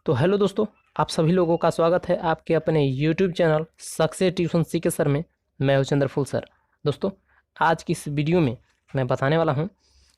तो हेलो दोस्तों, आप सभी लोगों का स्वागत है आपके अपने YouTube channel success tuition C K sir में। मैं हूं चंद्रफूल सर। दोस्तों, आज की इस वीडियो में मैं बताने वाला हूं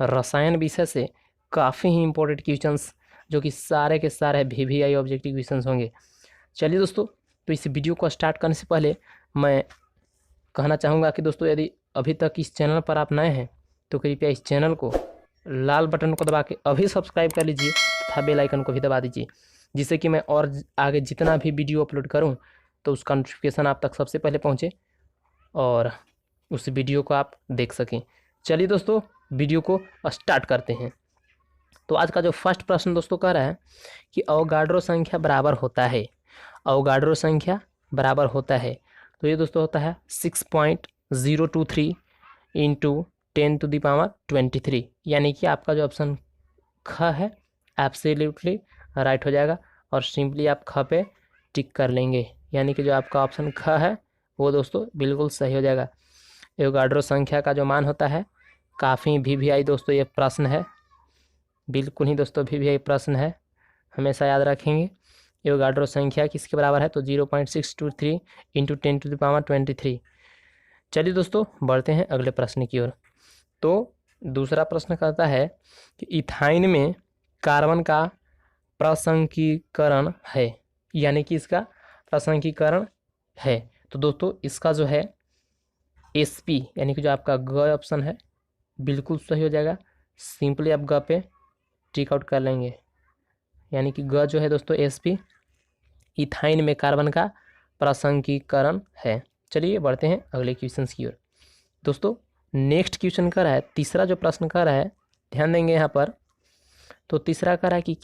रसायन विषय से काफ़ी ही इंपॉर्टेंट क्वेश्चंस, जो कि सारे के सारे VVI ऑब्जेक्टिव क्वेश्चंस होंगे। चलिए दोस्तों, तो इस वीडियो को स्टार्ट करने से पहले मैं कहना चाहूँगा कि दोस्तों, यदि अभी तक इस चैनल पर आप नए हैं तो कृपया इस चैनल को लाल बटन को दबा के अभी सब्सक्राइब कर लीजिए तथा बेल आइकन को भी दबा दीजिए, जिससे कि मैं और आगे जितना भी वीडियो अपलोड करूं तो उसका नोटिफिकेशन आप तक सबसे पहले पहुंचे और उस वीडियो को आप देख सकें। चलिए दोस्तों, वीडियो को स्टार्ट करते हैं। तो आज का जो फर्स्ट प्रश्न दोस्तों कह रहा है कि अवोगाड्रो संख्या बराबर होता है। अवोगाड्रो संख्या बराबर होता है, तो ये दोस्तों होता है 6.023 इंटू 10⁻23, यानी कि आपका जो ऑप्शन ख है एब्सोल्युटली राइट हो जाएगा और सिंपली आप ख पे टिक कर लेंगे, यानी कि जो आपका ऑप्शन ख है वो दोस्तों बिल्कुल सही हो जाएगा। एवोगाड्रो संख्या का जो मान होता है, काफ़ी VVI दोस्तों ये प्रश्न है, बिल्कुल ही दोस्तों VVI प्रश्न है, हमेशा याद रखेंगे। एवोगाड्रो संख्या किसके बराबर है, तो 0.623 इंटू 10⁻23। चलिए दोस्तों, बढ़ते हैं अगले प्रश्न की ओर। तो दूसरा प्रश्न कहता है कि इथाइन में कार्बन का प्रसंकीकरण है, यानी कि इसका प्रसंकीकरण है। तो दोस्तों, इसका जो है SP, यानी कि जो आपका ग ऑप्शन है बिल्कुल सही हो जाएगा। सिंपली आप ग पे टिक आउट कर लेंगे, यानी कि ग जो है दोस्तों SP इथाइन में कार्बन का प्रसंकीकरण है। चलिए बढ़ते हैं अगले क्वेश्चन की ओर। दोस्तों, नेक्स्ट क्वेश्चन कर रहा है, तीसरा जो प्रश्न कर रहा है, ध्यान देंगे यहाँ पर। तो तीसरा कर रहा है कि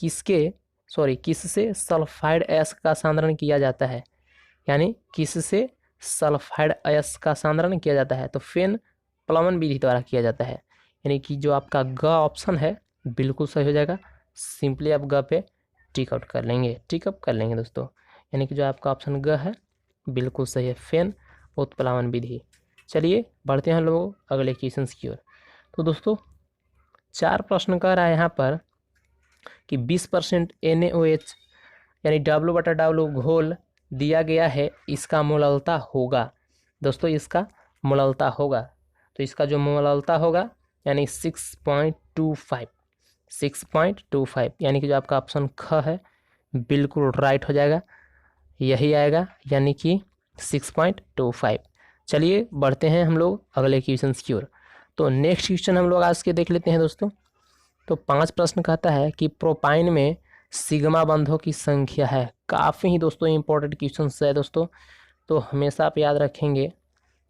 किससे सल्फाइड अयस्क का सांद्रण किया जाता है, यानी किससे सल्फाइड अयस्क का सांद्रण किया जाता है। तो फेन प्लमन विधि द्वारा किया जाता है, यानी कि जो आपका ग ऑप्शन है बिल्कुल सही हो जाएगा। सिंपली आप ग पे टिक आउट कर लेंगे, टिक अप कर लेंगे दोस्तों, यानी कि जो आपका ऑप्शन ग है बिल्कुल सही है, फेन उत्प्लावन विधि। चलिए बढ़ते हैं लोग अगले क्वेश्चन की ओर। तो दोस्तों, 4 प्रश्न कर रहा है यहाँ पर कि 20% NaOH यानी W/W घोल दिया गया है, इसका मोललता होगा। दोस्तों, इसका मोललता होगा, तो इसका जो मोललता होगा यानी 6.25, यानी कि जो आपका ऑप्शन ख है बिल्कुल राइट हो जाएगा, यही आएगा, यानी कि 6.25। चलिए बढ़ते हैं हम लोग अगले क्वेश्चन की ओर। तो नेक्स्ट क्वेश्चन हम लोग आज के देख लेते हैं दोस्तों। तो 5 प्रश्न कहता है कि प्रोपाइन में सिग्मा बंधों की संख्या है। काफ़ी ही दोस्तों इंपॉर्टेंट क्वेश्चन है दोस्तों, तो हमेशा आप याद रखेंगे,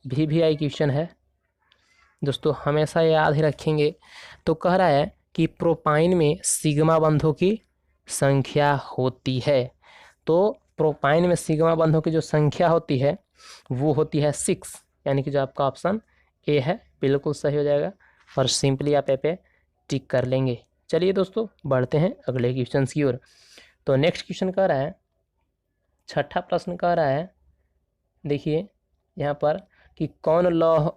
VVI क्वेश्चन है दोस्तों, हमेशा याद ही रखेंगे। तो कह रहा है कि प्रोपाइन में सिग्मा बंधों की संख्या होती है। तो प्रोपाइन में सिग्मा बंधों की जो संख्या होती है वो होती है 6, यानी कि जो आपका ऑप्शन A है बिल्कुल सही हो जाएगा और सिंपली आप पे टिक कर लेंगे। चलिए दोस्तों, बढ़ते हैं अगले क्वेश्चन की ओर। तो नेक्स्ट क्वेश्चन कह रहा है, छठा प्रश्न कह रहा है, देखिए यहाँ पर कि कौन लौह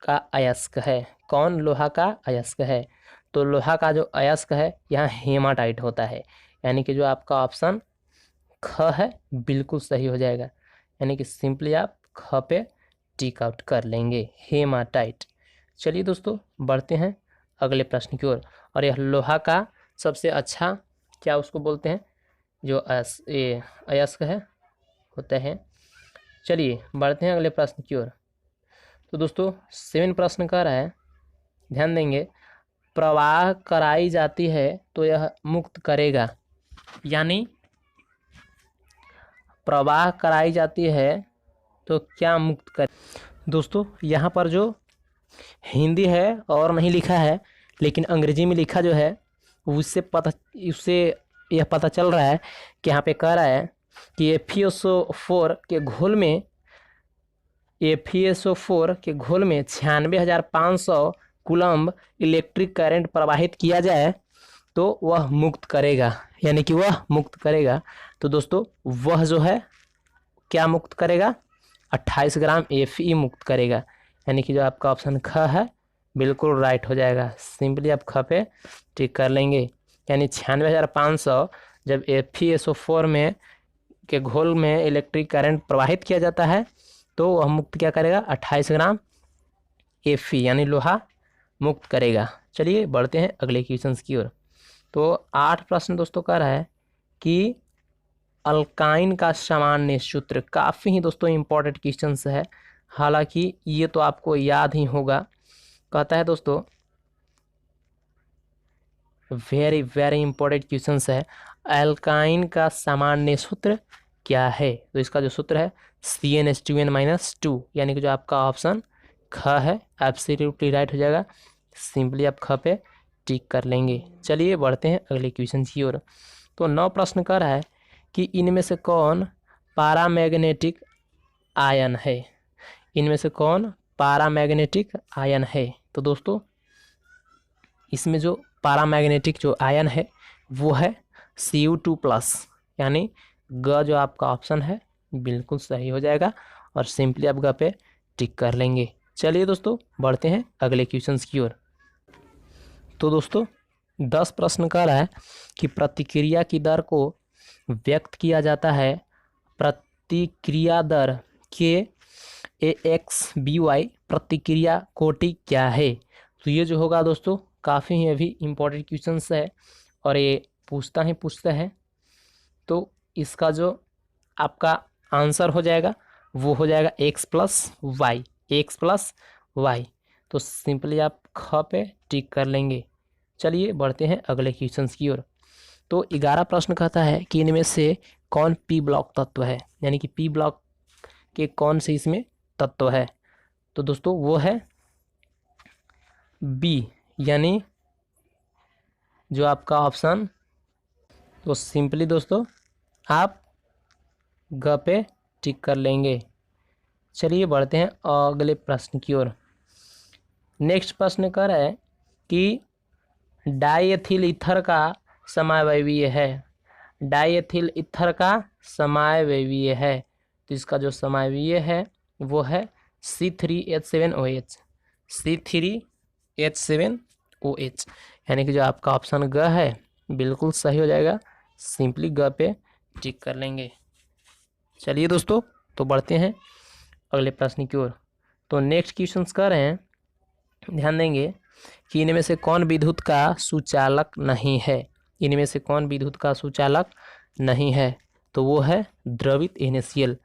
का अयस्क है, कौन लोहा का अयस्क है। तो लोहा का जो अयस्क है यहाँ हेमाटाइट होता है, यानी कि जो आपका ऑप्शन ख है बिल्कुल सही हो जाएगा, यानी कि सिंपली आप ख पे टिक आउट कर लेंगे, हेमाटाइट। चलिए दोस्तों, बढ़ते हैं अगले प्रश्न की ओर। और यह लोहा का सबसे अच्छा क्या उसको बोलते हैं, जो अयस्क है होता है। चलिए बढ़ते हैं अगले प्रश्न की ओर। तो दोस्तों, 7 प्रश्न कह रहा है, ध्यान देंगे, प्रवाह कराई जाती है तो यह मुक्त करेगा, यानी प्रवाह कराई जाती है तो क्या मुक्त कर। दोस्तों, यहाँ पर जो हिंदी है और नहीं लिखा है, लेकिन अंग्रेजी में लिखा जो है उससे यह पता चल रहा है कि यहाँ पे कह रहा है कि FeSO4 के घोल में 96,500 कूलम्ब इलेक्ट्रिक करंट प्रवाहित किया जाए तो वह मुक्त करेगा, यानी कि वह मुक्त करेगा। तो दोस्तों, वह जो है क्या मुक्त करेगा, 28 ग्राम Fe मुक्त करेगा, यानी कि जो आपका ऑप्शन ख है बिल्कुल राइट हो जाएगा। सिंपली आप ख पे टिक कर लेंगे, यानी 96,500 जब FeSO4 में के घोल में इलेक्ट्रिक करंट प्रवाहित किया जाता है तो वह मुक्त क्या करेगा, 28 ग्राम Fe यानी लोहा मुक्त करेगा। चलिए बढ़ते हैं अगले क्वेश्चंस की ओर। तो 8 प्रश्न दोस्तों कह रहा है कि अल्काइन का सामान्य सूत्र। काफ़ी ही दोस्तों इंपॉर्टेंट क्वेश्चंस है, हालांकि ये तो आपको याद ही होगा। कहता है दोस्तों वेरी वेरी इंपॉर्टेंट क्वेश्चंस है, अल्काइन का सामान्य सूत्र क्या है। तो इसका जो सूत्र है CnH2n-2, यानी कि जो आपका ऑप्शन ख है एब्सोल्युटली राइट हो जाएगा। सिंपली आप ख पे टिक कर लेंगे। चलिए बढ़ते हैं अगले क्वेश्चन की ओर। तो 9 प्रश्न कर रहा है कि इनमें से कौन पैरामैग्नेटिक आयन है। इनमें से कौन पैरामैग्नेटिक आयन है। तो दोस्तों इसमें जो पैरामैग्नेटिक जो आयन है वो है Cu2+, यानी ग जो आपका ऑप्शन है बिल्कुल सही हो जाएगा और सिंपली आप ग पे टिक कर लेंगे। चलिए दोस्तों बढ़ते हैं अगले क्वेश्चंस की ओर। तो दोस्तों 10 प्रश्न कह रहा है कि प्रतिक्रिया की दर को व्यक्त किया जाता है प्रतिक्रिया दर के AXBY प्रतिक्रिया कोटि क्या है। तो ये जो होगा दोस्तों काफ़ी ही अभी इम्पोर्टेंट क्वेश्चंस है और ये पूछता है। तो इसका जो आपका आंसर हो जाएगा वो हो जाएगा x+y, x+y। तो सिंपली आप ख पे टिक कर लेंगे। चलिए बढ़ते हैं अगले क्वेश्चंस की ओर। तो 11 प्रश्न कहता है कि इनमें से कौन पी ब्लॉक तत्व है, यानी कि पी ब्लॉक के कौन से इसमें तत्व है। तो दोस्तों वो है बी, यानी जो आपका ऑप्शन। तो सिंपली दोस्तों आप ग पे टिक कर लेंगे। चलिए बढ़ते हैं अगले प्रश्न की ओर। नेक्स्ट प्रश्न कह रहा है कि डाइएथिल ईथर का समावयवीय है। डाइएथिल ईथर का समावयवीय है। तो इसका जो समावयवीय है वो है C3H7OH, C3H7OH, यानी कि जो आपका ऑप्शन ग है बिल्कुल सही हो जाएगा। सिंपली ग पे टिक कर लेंगे। चलिए दोस्तों तो बढ़ते हैं अगले प्रश्न की ओर। तो नेक्स्ट क्वेश्चन कर रहे हैं, ध्यान देंगे कि इनमें से कौन विद्युत का सुचालक नहीं है। इनमें से कौन विद्युत का सुचालक नहीं है। तो वो है द्रवित NaCl,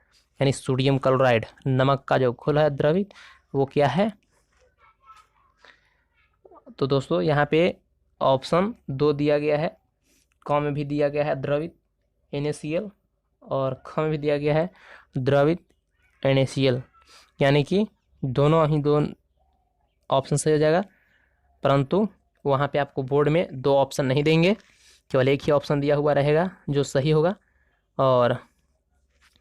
यानी सोडियम क्लोराइड, नमक का जो घोल है द्रवित, वो क्या है। तो दोस्तों यहाँ पे ऑप्शन 2 दिया गया है, क में भी दिया गया है द्रवित NaCl और ख में भी दिया गया है द्रवित NaCl, यानी कि दोनों ही दो ऑप्शन सही हो जाएगा। परंतु वहाँ पे आपको बोर्ड में 2 ऑप्शन नहीं देंगे, केवल एक ही ऑप्शन दिया हुआ रहेगा जो सही होगा, और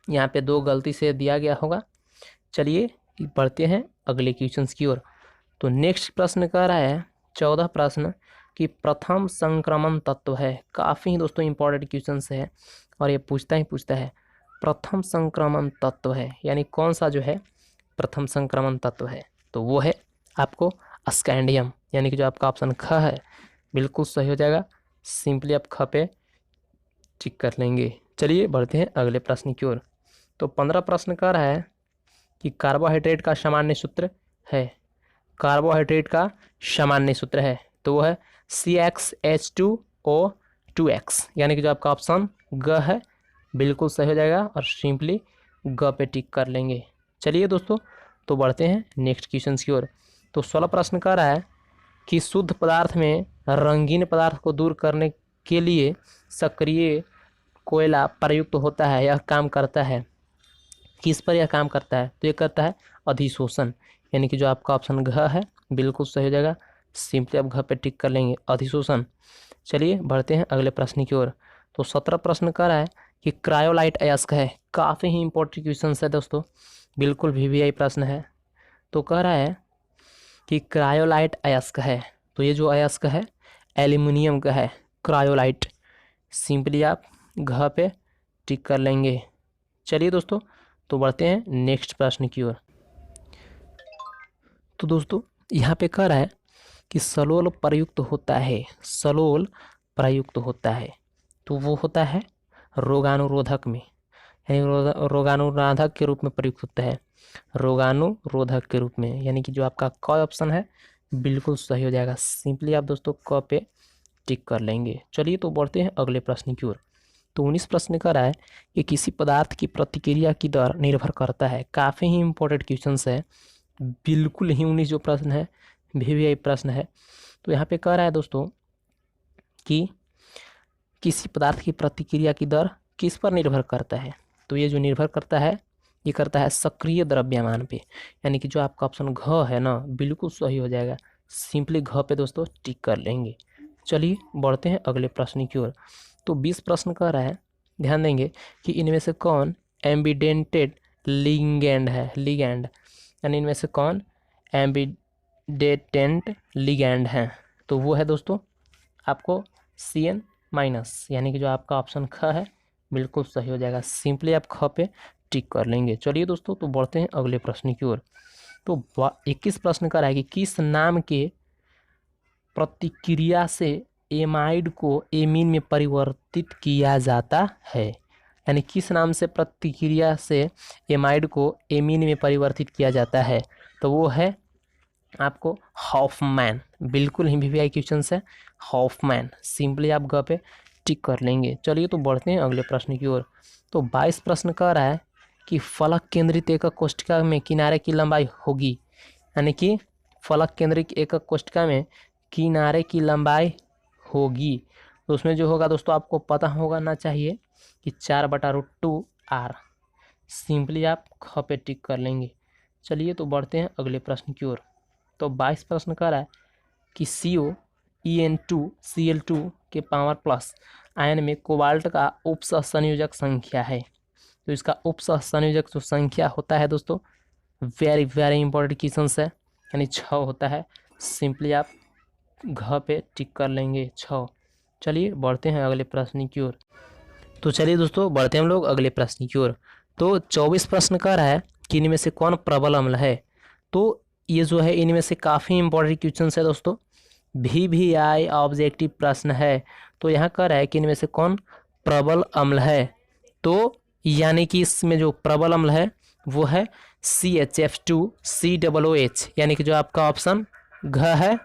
यहाँ पे 2 गलती से दिया गया होगा। चलिए बढ़ते हैं अगले क्वेश्चंस की ओर। तो नेक्स्ट प्रश्न कह रहा है 14 प्रश्न कि प्रथम संक्रमण तत्व है। काफ़ी दोस्तों इंपॉर्टेंट क्वेश्चंस है और ये पूछता है प्रथम संक्रमण तत्व है, यानी कौन सा जो है प्रथम संक्रमण तत्व है। तो वो है आपको स्कैंडियम, यानी कि जो आपका ऑप्शन ख है बिल्कुल सही हो जाएगा। सिंपली आप ख पे टिक कर लेंगे। चलिए बढ़ते हैं अगले प्रश्न की ओर। तो 15 प्रश्न कह रहा है कि कार्बोहाइड्रेट का सामान्य सूत्र है। कार्बोहाइड्रेट का सामान्य सूत्र है तो वो है CxH2O2x, यानी कि जो आपका ऑप्शन ग है बिल्कुल सही हो जाएगा और सिंपली ग पे टिक कर लेंगे। चलिए दोस्तों तो बढ़ते हैं नेक्स्ट क्वेश्चन की ओर। तो 16 प्रश्न कह रहा है कि शुद्ध पदार्थ में रंगीन पदार्थ को दूर करने के लिए सक्रिय कोयला प्रयुक्त होता है। यह काम करता है किस पर, यह काम करता है। तो ये करता है अधिशोषण, यानी कि जो आपका ऑप्शन घ है बिल्कुल सही हो जाएगा। सिंपली आप घ पे टिक कर लेंगे, अधिशोषण। चलिए बढ़ते हैं अगले प्रश्न की ओर। तो 17 प्रश्न कह रहा है कि क्रायोलाइट अयस्क है। काफ़ी ही इंपॉर्टेंट क्वेश्चन है दोस्तों, बिल्कुल VVI प्रश्न है। तो कह रहा है कि क्रायोलाइट अयस्क है, तो ये जो अयस्क है एल्यूमिनियम का है क्रायोलाइट। सिंपली आप घ पे टिक कर लेंगे। चलिए दोस्तों तो बढ़ते हैं नेक्स्ट प्रश्न की ओर। तो दोस्तों यहाँ पे कह रहा है कि सलोल प्रयुक्त होता है। सलोल प्रयुक्त होता है तो वो होता है रोगानुरोधक में, यानी रोगानुरोधक के रूप में प्रयुक्त होता है, रोगानुरोधक के रूप में, यानी कि जो आपका क ऑप्शन है बिल्कुल सही हो जाएगा। सिंपली आप दोस्तों क पे टिक कर लेंगे। चलिए तो बढ़ते हैं अगले प्रश्न की ओर। तो 19 प्रश्न कर रहा है कि किसी पदार्थ की प्रतिक्रिया की दर निर्भर करता है। काफ़ी ही इंपॉर्टेंट क्वेश्चन है, बिल्कुल ही 19 जो प्रश्न है वीवीआई प्रश्न है। तो यहाँ पे कह रहा है दोस्तों कि किसी पदार्थ की प्रतिक्रिया की दर किस पर निर्भर करता है। तो ये जो निर्भर करता है ये करता है सक्रिय द्रव्यमान पे, यानी कि जो आपका ऑप्शन घ है ना बिल्कुल सही हो जाएगा। सिंपली घ पे दोस्तों टिक कर लेंगे। चलिए बढ़ते हैं अगले प्रश्न की ओर। तो 20 प्रश्न कह रहा है, ध्यान देंगे कि इनमें से कौन एम्बिडेंटेड लिगैंड है, लिगैंड यानी इनमें से कौन एम्बिडेंटेड लिगैंड है। तो वो है दोस्तों आपको CN-, यानी कि जो आपका ऑप्शन ख है बिल्कुल सही हो जाएगा। सिंपली आप ख पे टिक कर लेंगे। चलिए दोस्तों तो बढ़ते हैं अगले प्रश्न की ओर। तो 21 प्रश्न कर रहा है कि किस नाम के प्रतिक्रिया से एमाइड को एमीन में परिवर्तित किया जाता है, यानी किस नाम से प्रतिक्रिया से एमाइड को एमीन में परिवर्तित किया जाता है। तो वो है आपको हॉफमैन, बिल्कुल ही वीवीआई क्वेश्चन है हॉफमैन। सिंपली आप ग पे टिक कर लेंगे। चलिए तो बढ़ते हैं अगले प्रश्न की ओर। तो 22 प्रश्न कह रहा है कि फलक केंद्रित एकक कोष्ठिका में किनारे की लंबाई होगी, यानी कि फलक केंद्रित एकक कोष्ठिका में किनारे की लंबाई होगी। तो उसमें जो होगा दोस्तों आपको पता होगा ना चाहिए कि 4/√2r। सिंपली आप ख पे टिक कर लेंगे। चलिए तो बढ़ते हैं अगले प्रश्न की ओर। तो 22 प्रश्न कर रहा है कि COEN2Cl2 के पावर प्लस आयन में कोबाल्ट का उपसह संयोजक संख्या है। तो इसका उपसह संयोजक जो संख्या होता है दोस्तों वेरी वेरी इंपॉर्टेंट क्वेश्चन है, यानी 6 होता है। सिंपली आप घ पे टिक कर लेंगे 6। चलिए बढ़ते हैं अगले प्रश्न की ओर। तो चलिए दोस्तों बढ़ते हैं हम लोग अगले प्रश्न की ओर। तो 24 प्रश्न कह रहा है कि इनमें से कौन प्रबल अम्ल है। तो ये जो है इनमें से काफ़ी इंपॉर्टेंट क्वेश्चन है दोस्तों, वीवीआई ऑब्जेक्टिव प्रश्न है। तो यहाँ कह रहा है कि इनमें से कौन प्रबल अम्ल है। तो यानी कि इसमें जो प्रबल अम्ल है वो है CHF2COOH, यानी कि जो आपका ऑप्शन घ है।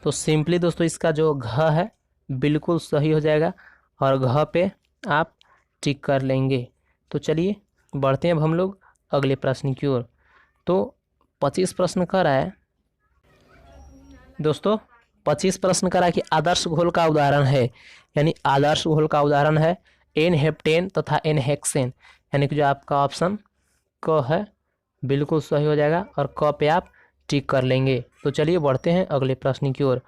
तो सिंपली दोस्तों इसका जो घ है बिल्कुल सही हो जाएगा और घ पे आप टिक कर लेंगे। तो चलिए बढ़ते हैं अब हम लोग अगले प्रश्न की ओर। तो 25 प्रश्न कर रहा है दोस्तों, 25 प्रश्न कर रहा है कि आदर्श घोल का उदाहरण है, यानी आदर्श घोल का उदाहरण है N-हेप्टेन तथा N-हेक्सेन, यानी कि जो आपका ऑप्शन क है बिल्कुल सही हो जाएगा और क पे आप टिक कर लेंगे। तो चलिए बढ़ते हैं अगले प्रश्न की ओर।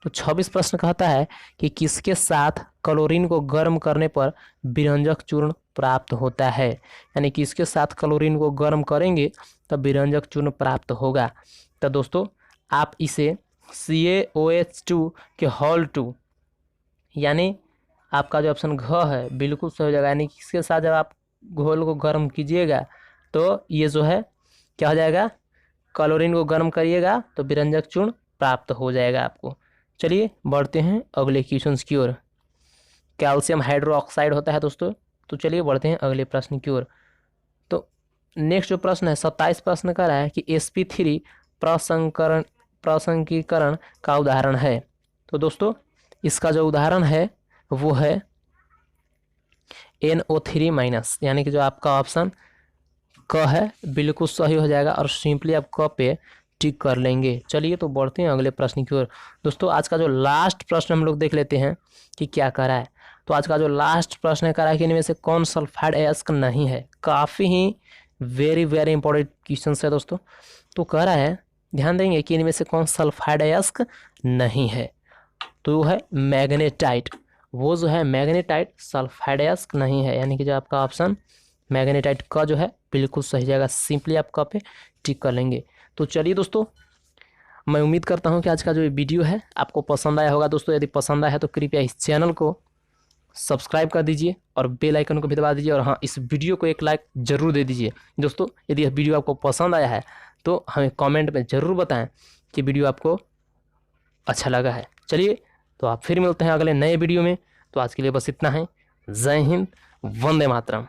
तो 26 प्रश्न कहता है कि किसके साथ क्लोरीन को गर्म करने पर विरंजक चूर्ण प्राप्त होता है, यानी कि इसके साथ क्लोरीन को गर्म करेंगे तब विरंजक चूर्ण प्राप्त होगा। तो दोस्तों आप इसे CaOH2 के होल 2, यानी आपका जो ऑप्शन घ है बिल्कुल सही हो जाएगा, यानी कि इसके साथ जब आप घोल को गर्म कीजिएगा तो ये जो है क्या हो जाएगा, क्लोरीन को गर्म करिएगा तो विरंजक चूर्ण प्राप्त हो जाएगा आपको। चलिए बढ़ते हैं अगले क्वेश्चन की ओर। कैल्शियम हाइड्रोक्साइड होता है दोस्तों। तो चलिए बढ़ते हैं अगले प्रश्न की ओर। तो नेक्स्ट जो प्रश्न है 27 प्रश्न का रहा है कि sp3 प्रसंकीकरण का उदाहरण है। तो दोस्तों इसका जो उदाहरण है वो है NO3-, यानी कि जो आपका ऑप्शन क है बिल्कुल सही हो जाएगा और सिंपली आप क पे टिक कर लेंगे। चलिए तो बढ़ते हैं अगले प्रश्न की ओर। दोस्तों आज का जो लास्ट प्रश्न हम लोग देख लेते हैं कि क्या करा है। तो आज का जो लास्ट प्रश्न है करा है कि इनमें से कौन सल्फाइड अयस्क नहीं है। काफ़ी ही वेरी वेरी इंपॉर्टेंट क्वेश्चन है दोस्तों। तो कह रहा है ध्यान देंगे कि इनमें से कौन सल्फाइड अयस्क नहीं है। तो वो है मैग्नेटाइट, वो जो है मैग्नेटाइट सल्फाइड अयस्क नहीं है, यानी कि जो आपका ऑप्शन मैग्नेटाइट का जो है बिल्कुल सही जाएगा। सिंपली आप क पे टिक कर लेंगे। तो चलिए दोस्तों मैं उम्मीद करता हूं कि आज का जो वीडियो है आपको पसंद आया होगा। दोस्तों यदि पसंद आया है तो कृपया इस चैनल को सब्सक्राइब कर दीजिए और बेल आइकन को भी दबा दीजिए और हाँ इस वीडियो को एक लाइक ज़रूर दे दीजिए। दोस्तों यदि यह वीडियो आपको पसंद आया है तो हमें कमेंट में ज़रूर बताएं कि वीडियो आपको अच्छा लगा है। चलिए तो आप फिर मिलते हैं अगले नए वीडियो में। तो आज के लिए बस इतना है। जय हिंद, वंदे मातरम।